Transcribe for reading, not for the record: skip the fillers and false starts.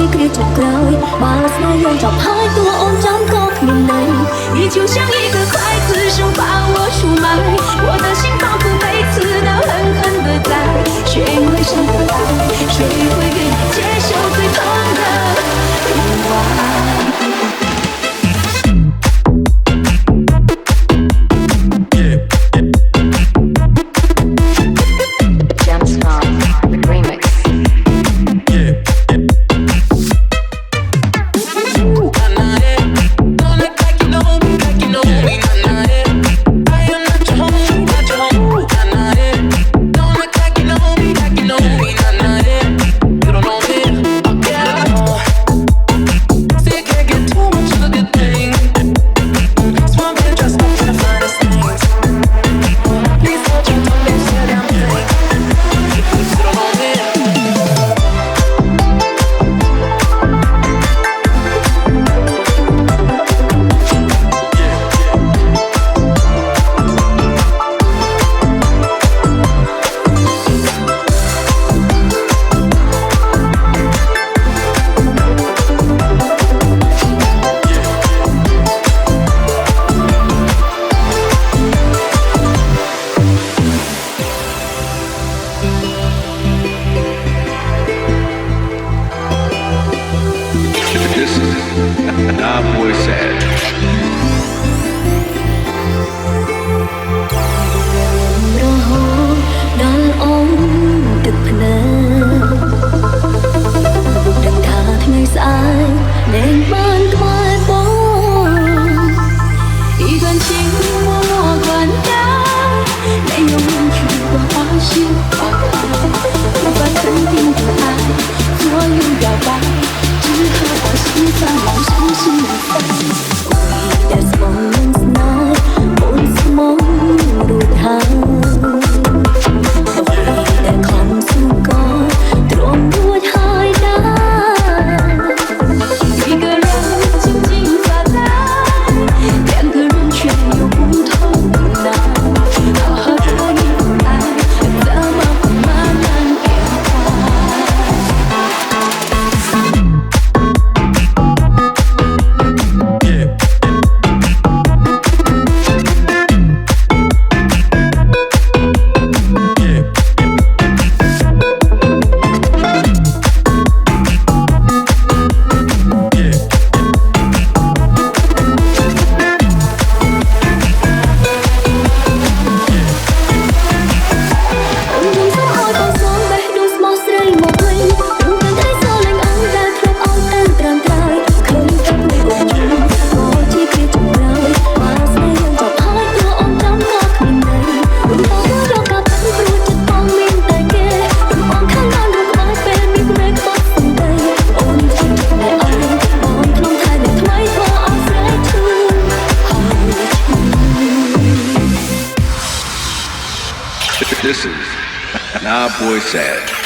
ជាគ្រាចុងក្រោយបើស្នេហ៍យើងចប់ហើយតួអូនចាំក៏គ្មានន័យ你就像一个刽子手把我出卖我的心仿佛每次都狠狠地在却因为伤了爱谁会愿意接受最痛的意外This is Nah Boy Sad.